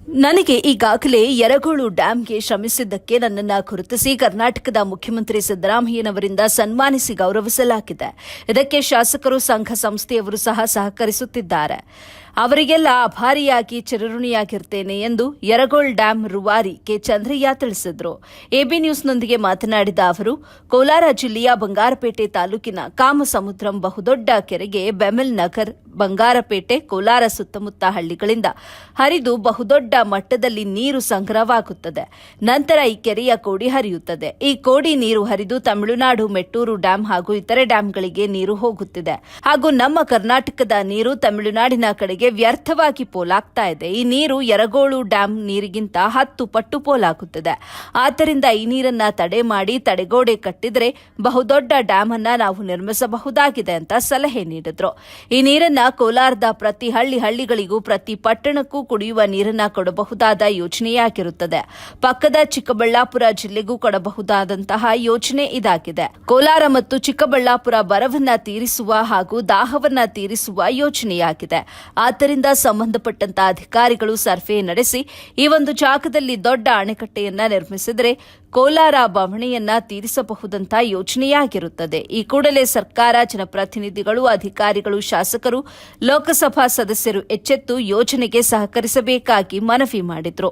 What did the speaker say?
ನನಗೆ ಈಗಾಗಲೇ ಯರಗೋಳು ಡ್ಯಾಂಗೆ ಶ್ರಮಿಸಿದ್ದಕ್ಕೆ ನನ್ನನ್ನು ಗುರುತಿಸಿ ಕರ್ನಾಟಕದ ಮುಖ್ಯಮಂತ್ರಿ ಸಿದ್ದರಾಮಯ್ಯನವರಿಂದ ಸನ್ಮಾನಿಸಿ ಗೌರವಿಸಲಾಗಿದೆ. ಇದಕ್ಕೆ ಶಾಸಕರು, ಸಂಘ ಸಂಸ್ಥೆಯವರು ಸಹ ಸಹಕರಿಸುತ್ತಿದ್ದಾರೆ. ಅವರಿಗೆಲ್ಲ ಆಭಾರಿಯಾಗಿ ಚಿರಋಣಿಯಾಗಿರ್ತೇನೆ ಎಂದು ಯರಗೋಳ್ ಡ್ಯಾಂ ರೂವಾರಿ ಕೆ ಚಂದ್ರಯ್ಯ ತಿಳಿಸಿದರು. ಎಬಿ ನ್ಯೂಸ್ನೊಂದಿಗೆ ಮಾತನಾಡಿದ ಅವರು, ಕೋಲಾರ ಜಿಲ್ಲೆಯ ಬಂಗಾರಪೇಟೆ ತಾಲೂಕಿನ ಕಾಮಸಮುದ್ರಂ ಬಹುದೊಡ್ಡ ಕೆರೆಗೆ ಬೆಮೆಲ್ ನಗರ್, ಬಂಗಾರಪೇಟೆ, ಕೋಲಾರ ಸುತ್ತಮುತ್ತ ಹಳ್ಳಿಗಳಿಂದ ಹರಿದು ಬಹುದೊಡ್ಡ ಮಟ್ಟದಲ್ಲಿ ನೀರು ಸಂಗ್ರಹವಾಗುತ್ತದೆ. ನಂತರ ಈ ಕೆರೆಯ ಕೋಡಿ ಹರಿಯುತ್ತದೆ. ಈ ಕೋಡಿ ನೀರು ಹರಿದು ತಮಿಳುನಾಡು ಮೆಟ್ಟೂರು ಡ್ಯಾಂ ಹಾಗೂ ಇತರೆ ಡ್ಯಾಂಗಳಿಗೆ ನೀರು ಹೋಗುತ್ತಿದೆ. ಹಾಗೂ ನಮ್ಮ ಕರ್ನಾಟಕದ ನೀರು ತಮಿಳುನಾಡಿನ ಕಡೆಗೆ ವ್ಯರ್ಥವಾಗಿ ಪೋಲಾಗ್ತಾ ಇದೆ. ಈ ನೀರು ಯರಗೋಳು ಡ್ಯಾಂ ನೀರಿಗಿಂತ 10 ಪಟ್ಟು ಪೋಲಾಗುತ್ತದೆ. ಆದ್ದರಿಂದ ಈ ನೀರನ್ನ ತಡೆ ಮಾಡಿ ತಡೆಗೋಡೆ ಕಟ್ಟಿದರೆ ಬಹುದೊಡ್ಡ ಡ್ಯಾಂ ಅನ್ನ ನಾವು ನಿರ್ಮಿಸಬಹುದಾಗಿದೆ ಅಂತ ಸಲಹೆ ನೀಡಿದ್ರು. ಈ ನೀರನ್ನ ಕೋಲಾರದ ಪ್ರತಿ ಹಳ್ಳಿಗಳಿಗೂ ಪ್ರತಿ ಪಟ್ಟಣಕ್ಕೂ ಕುಡಿಯುವ ನೀರನ್ನ ಕೊಡಬಹುದಾದ ಯೋಜನೆಯಾಗಿರುತ್ತದೆ. ಪಕ್ಕದ ಚಿಕ್ಕಬಳ್ಳಾಪುರ ಜಿಲ್ಲೆಗೂ ಕೊಡಬಹುದಾದಂತಹ ಯೋಜನೆ ಇದಾಗಿದೆ. ಕೋಲಾರ ಮತ್ತು ಚಿಕ್ಕಬಳ್ಳಾಪುರ ಬರವನ್ನ ತೀರಿಸುವ ಹಾಗೂ ದಾಹವನ್ನ ತೀರಿಸುವ ಯೋಜನೆಯಾಗಿದೆ. ಆದ್ದರಿಂದ ಸಂಬಂಧಪಟ್ಟಂತಹ ಅಧಿಕಾರಿಗಳು ಸರ್ವೆ ನಡೆಸಿ ಈ ಒಂದು ಜಾಗದಲ್ಲಿ ದೊಡ್ಡ ಅಣೆಕಟ್ಟೆಯನ್ನ ನಿರ್ಮಿಸಿದರೆ ಕೋಲಾರ ಬವಣೆಯನ್ನ ತೀರಿಸಬಹುದಂತ ಯೋಜನೆಯಾಗಿರುತ್ತದೆ. ಈ ಕೂಡಲೇ ಸರ್ಕಾರ, ಜನಪ್ರತಿನಿಧಿಗಳು, ಅಧಿಕಾರಿಗಳು, ಶಾಸಕರು, ಲೋಕಸಭಾ ಸದಸ್ಯರು ಎಚ್ಚೆತ್ತು ಯೋಜನೆಗೆ ಸಹಕರಿಸಬೇಕಾಗಿ ಮನವಿ ಮಾಡಿದರು.